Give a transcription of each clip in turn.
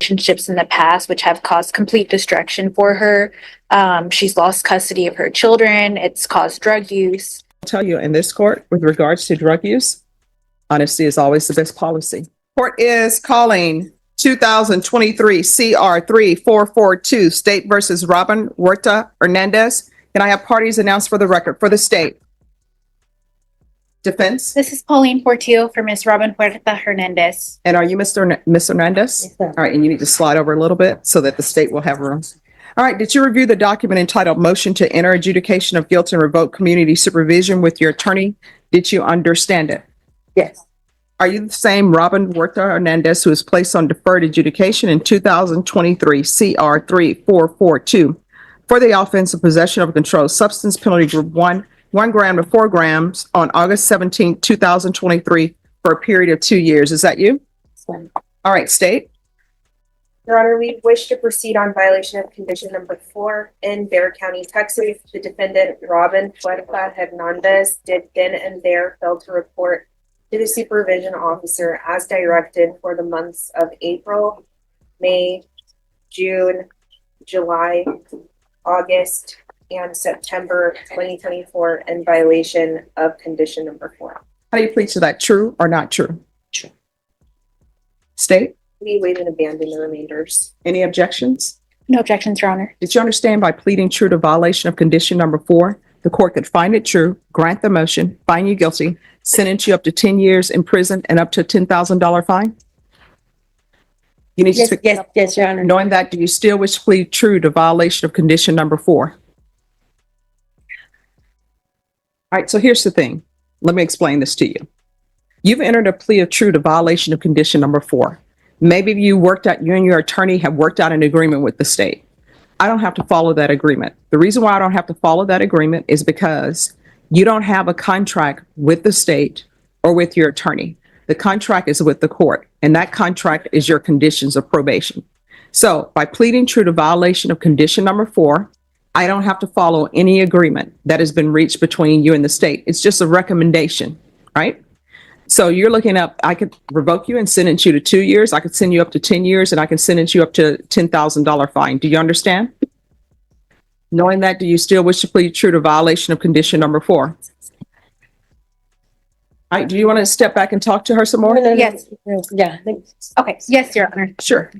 relationships in the past, which have caused complete distraction for her. She's lost custody of her children. It's caused drug use. I'll tell you, in this court, with regards to drug use, honesty is always the best policy. Court is calling 2023 CR 3442, State versus Robin Huerta Hernandez. Can I have parties announced for the record for the state? Defense? This is Pauline Portillo for Miss Robin Huerta Hernandez. And are you Miss Hernandez? Yes, sir. All right, and you need to slide over a little bit so that the state will have room. All right, did you review the document entitled Motion to Enter Adjudication of Guilt and Revoke Community Supervision with your attorney? Did you understand it? Yes. Are you the same Robin Huerta Hernandez who was placed on deferred adjudication in 2023 CR 3442 for the offense of possession of a controlled substance, penalty group 1 gram to 4 grams on August 17, 2023 for a period of 2 years? Is that you? Sir. All right, state. Your Honor, we wish to proceed on violation of condition number 4 in Bexar County, Texas. The defendant, Robin Huerta Hernandez, did then and there fail to report to the supervision officer as directed for the months of April, May, June, July, August, and September 2024 in violation of condition number 4. How do you plead to that? True or not true? True. State. We waive and abandon the remainders. Any objections? No objections, Your Honor. Did you understand by pleading true to violation of condition number 4, the court could find it true, grant the motion, find you guilty, sentence you up to 10 years in prison and up to a $10,000 fine? You need Yes, to, yes, Your Honor. knowing that, do you still wish to plead true to violation of condition number 4? All right, so here's the thing. Let me explain this to you. You've entered a plea of true to violation of condition number 4. Maybe you and your attorney have worked out an agreement with the state. I don't have to follow that agreement. The reason why I don't have to follow that agreement is because you don't have a contract with the state or with your attorney. The contract is with the court, and that contract is your conditions of probation. So by pleading true to violation of condition number 4, I don't have to follow any agreement that has been reached between you and the state. It's just a recommendation, right? So you're looking up, I could revoke you and sentence you to 2 years. I could send you up to 10 years and I can sentence you up to $10,000 fine. Do you understand? Knowing that, do you still wish to plead true to violation of condition number 4? All right, do you want to step back and talk to her some more? Yes. Yeah. Okay. Yes, Your Honor. Sure.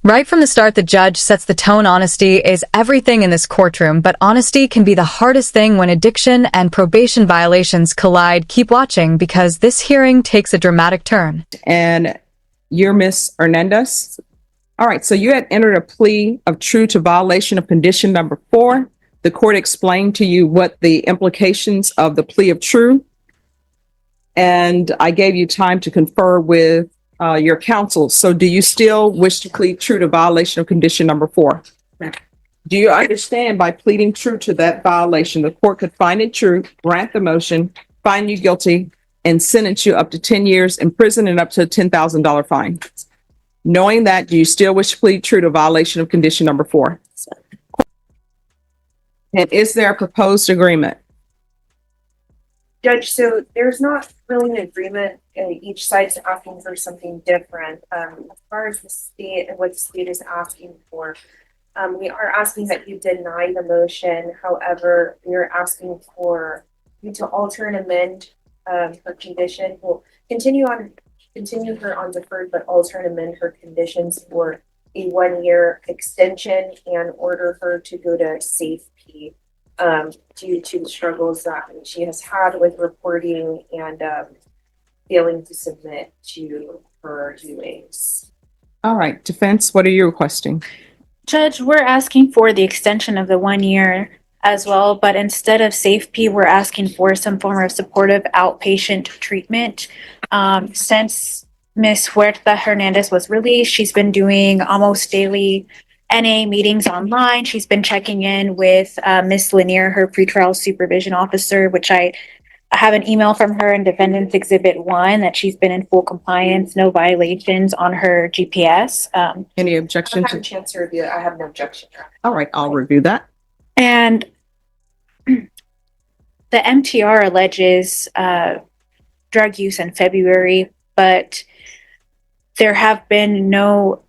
Right from the start, the judge sets the tone. Honesty is everything in this courtroom, but honesty can be the hardest thing when addiction and probation violations collide. Keep watching because this hearing takes a dramatic turn. And you're Miss Hernandez? All right, so you had entered a plea of true to violation of condition number 4. The court explained to you what the implications of the plea of true. And I gave you time to confer with your counsel. So do you still wish to plead true to violation of condition number 4? Do you understand by pleading true to that violation, the court could find it true, grant the motion, find you guilty, and sentence you up to 10 years in prison and up to a $10,000 fine? Knowing that, do you still wish to plead true to violation of condition number 4? And is there a proposed agreement? Judge, so there's not really an agreement. Each side's asking for something different. As far as the state and what the state is asking for, we are asking that you deny the motion. However, we are asking for you to alter and amend her condition. We'll continue her on deferred, but alter and amend her conditions for a 1-year extension and order her to go to safety. Due to the struggles that she has had with reporting and failing to submit to her UAs. All right, defense, what are you requesting? Judge, we're asking for the extension of the 1 year as well, but instead of safety, we're asking for some form of supportive outpatient treatment. Since Miss Huerta Hernandez was released, she's been doing almost daily NA meetings online. She's been checking in with Miss Lanier, her pretrial supervision officer, which I have an email from her in Defendant's Exhibit 1 that she's been in full compliance, no violations on her GPS. Any I objection have a to? chance to review it. I have no objection. All right, I'll review that. And the MTR alleges drug use in February, but there have been no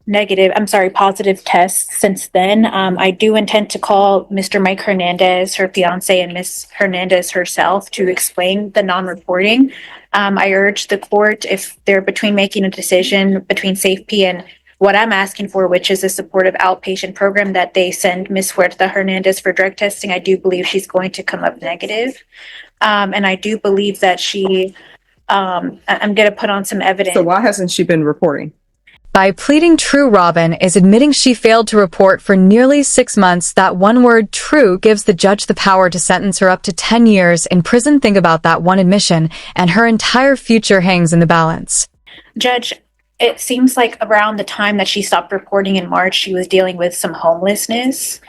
positive tests since then. I do intend to call Mr. Mike Hernandez, her fiance, and Miss Hernandez herself to explain the non-reporting. I urge the court, if they're between making a decision between safety and what I'm asking for, which is a supportive outpatient program, that they send Miss Huerta Hernandez for drug testing. I do believe she's going to come up negative. And I do believe that I'm going to put on some evidence. So why hasn't she been reporting? By pleading true, Robin is admitting she failed to report for nearly 6 months. That one word, true, gives the judge the power to sentence her up to 10 years in prison. Think about that one admission, and her entire future hangs in the balance. Judge, it seems like around the time that she stopped reporting in March, she was dealing with some homelessness.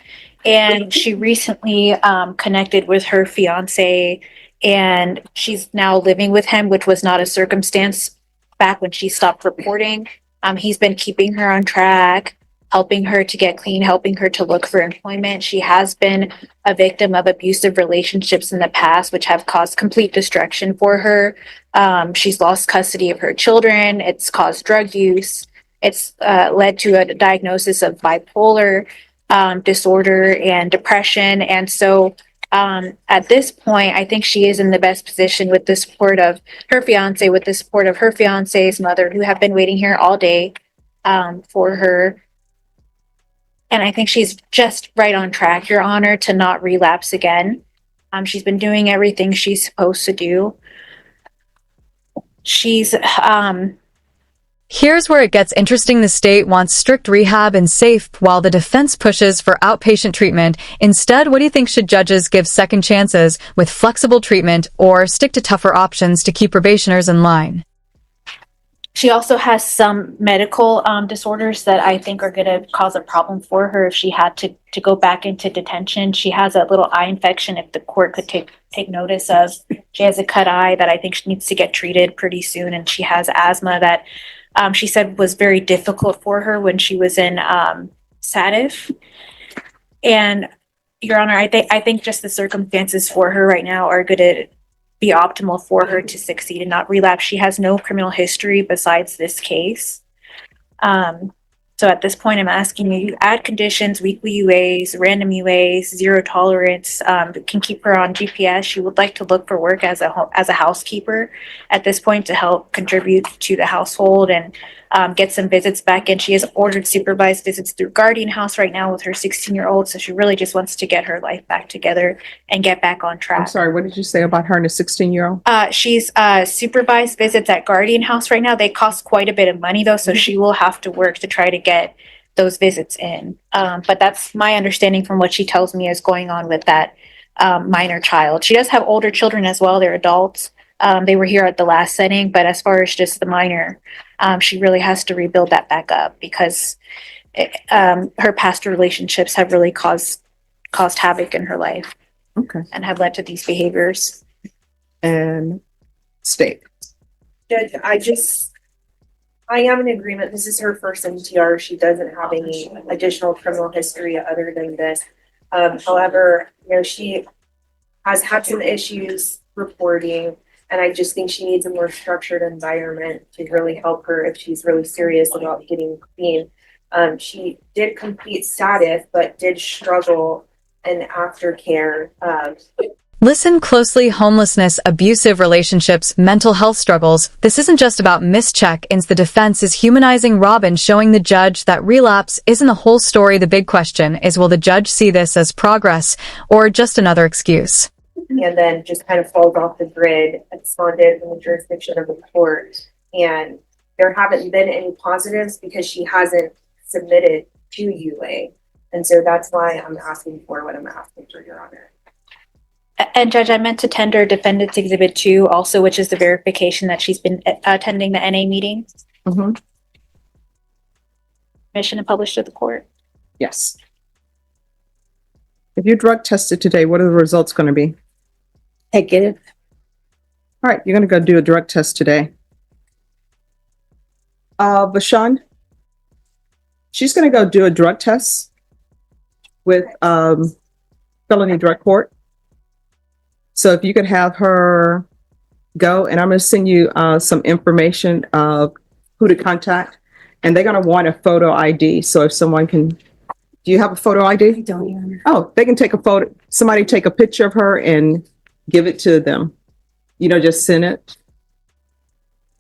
And she recently connected with her fiance, and she's now living with him, which was not a circumstance back when she stopped reporting. He's been keeping her on track, helping her to get clean, helping her to look for employment. She has been a victim of abusive relationships in the past, which have caused complete destruction for her. She's lost custody of her children. It's caused drug use. It's led to a diagnosis of bipolar disorder and depression. And so at this point, I think she is in the best position with the support of her fiance, with the support of her fiance's mother, who have been waiting here all day for her. And I think she's just right on track, Your Honor, to not relapse again. She's been doing everything she's supposed to do. She's Here's where it gets interesting. The state wants strict rehab and safe, while the defense pushes for outpatient treatment. Instead, what do you think? Should judges give second chances with flexible treatment, or stick to tougher options to keep probationers in line? She also has some medical disorders that I think are going to cause a problem for her if she had to go back into detention. She has a little eye infection, if the court could take notice of. She has a cut eye that I think she needs to get treated pretty soon, and she has asthma that she said was very difficult for her when she was in SATIF. And Your Honor, I think just the circumstances for her right now are going to be optimal for her to succeed and not relapse. She has no criminal history besides this case. So at this point, I'm asking you, add conditions, weekly UAs, random UAs, zero tolerance, can keep her on GPS. She would like to look for work as a housekeeper at this point to help contribute to the household and get some visits back in. She has ordered supervised visits through Guardian House right now with her 16-year-old. So she really just wants to get her life back together and get back on track. I'm sorry, what did you say about her and the 16-year-old? She's supervised visits at Guardian House right now. They cost quite a bit of money though, so she will have to work to try to get those visits in. But that's my understanding from what she tells me is going on with that minor child. She does have older children as well. They're adults. They were here at the last setting, but as far as just the minor, she really has to rebuild that back up because her past relationships have really caused havoc in her life. Okay. And have led to these behaviors. And state. Judge, I am in agreement. This is her first MTR. She doesn't have any additional criminal history other than this. However, she has had some issues reporting, and I just think she needs a more structured environment to really help her if she's really serious about getting clean. She did complete SATIF, but did struggle in aftercare. Listen closely. Homelessness, abusive relationships, mental health struggles. This isn't just about mischeck-ins. The defense is humanizing Robin, showing the judge that relapse isn't the whole story. The big question is, will the judge see this as progress or just another excuse? And then just kind of falls off the grid, absconded from the jurisdiction of the court. And there haven't been any positives because she hasn't submitted to UA. And so that's why I'm asking for what I'm asking for, Your Honor. And Judge, I meant to tender Defendant's Exhibit 2 also, which is the verification that she's been attending the NA meeting. Mm-hmm. Mission and published to the court. Yes. If you drug tested today, what are the results going to be? Negative. All right, you're going to go do a drug test today. Bashan, she's going to go do a drug test with felony drug court. So if you could have her go, and I'm going to send you some information of who to contact. And they're going to want a photo ID. So if someone can, do you have a photo ID? Don't you? Oh, they can take a photo, somebody take a picture of her and give it to them. You know, just send it.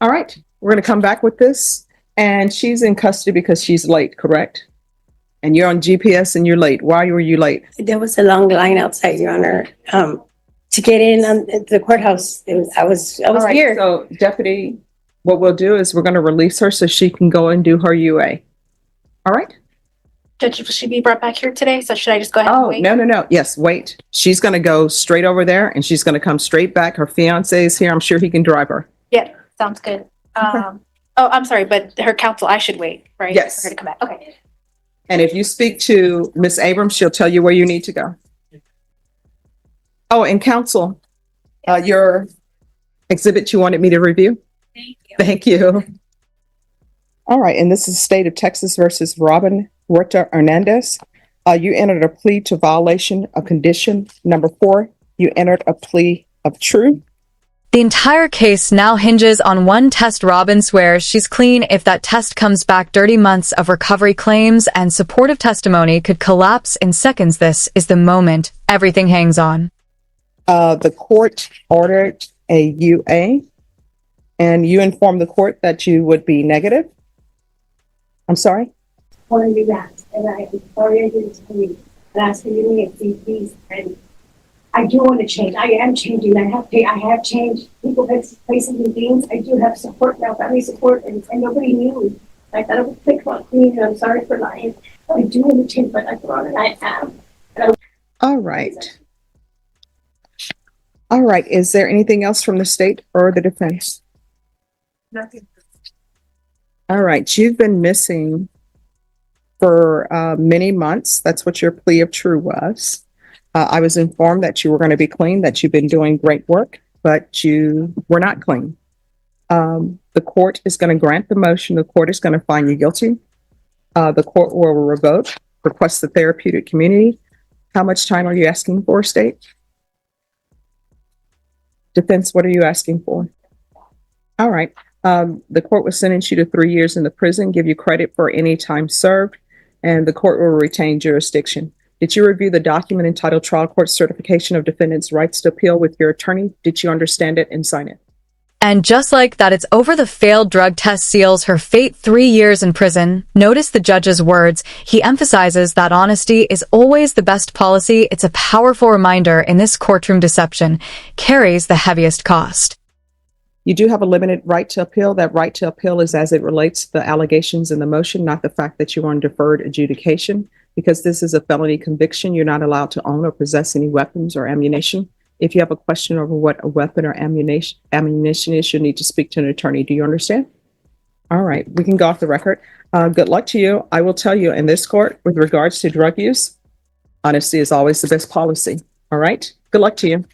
All right, we're going to come back with this. And she's in custody because she's late, correct? And you're on GPS and you're late. Why were you late? There was a long line outside, Your Honor. To get in on the courthouse, I was All right, here. so Deputy, what we'll do is we're going to release her so she can go and do her UA. All right? Judge, will she be brought back here today? So should I just go ahead and Oh, wait? no. Yes, wait. She's going to go straight over there and she's going to come straight back. Her fiance is here. I'm sure he can drive her. Yeah, sounds good. Oh, I'm sorry, but her counsel, I should wait, right? Yes. For her to come back. Okay. And if you speak to Miss Abrams, she'll tell you where you need to go. Oh, and counsel, your exhibit you wanted me to review? Thank you. Thank you. All right, and this is State of Texas versus Robin Huerta Hernandez. You entered a plea to violation of condition number 4. You entered a plea of true. The entire case now hinges on one test. Robin swears she's clean. If that test comes back, dirty months of recovery claims and supportive testimony could collapse in seconds. This is the moment everything hangs on. The court ordered a UA, and you informed the court that you would be negative. I'm sorry? Want to relax, and I am sorry I didn't tell you. And ask for you to see, please. And I do want to change. I am changing. I have changed. People, places, and things. I do have support now, family support, and nobody knew. I thought it was quick about cleaning. I'm sorry for lying. I do want to change, but I thought it. I am. All right. All right. Is there anything else from the state or the defense? Nothing. All right. You've been missing for many months. That's what your plea of true was. I was informed that you were going to be clean, that you've been doing great work, but you were not clean. The court is going to grant the motion. The court is going to find you guilty. The court will revoke, request the therapeutic community. How much time are you asking for, state? Defense, what are you asking for? All right. The court will sentence you to 3 years in the prison, give you credit for any time served, and the court will retain jurisdiction. Did you review the document entitled Trial Court Certification of Defendant's Rights to Appeal with your attorney? Did you understand it and sign it? And just like that, it's over. The failed drug test seals her fate. 3 years in prison. Notice the judge's words. He emphasizes that honesty is always the best policy. It's a powerful reminder in this courtroom deception carries the heaviest cost. You do have a limited right to appeal. That right to appeal is as it relates to the allegations in the motion, not the fact that you are on deferred adjudication. Because this is a felony conviction, you're not allowed to own or possess any weapons or ammunition. If you have a question over what a weapon or ammunition is, you'll need to speak to an attorney. Do you understand? All right, we can go off the record. Good luck to you. I will tell you in this court, with regards to drug use, honesty is always the best policy. All right, good luck to you.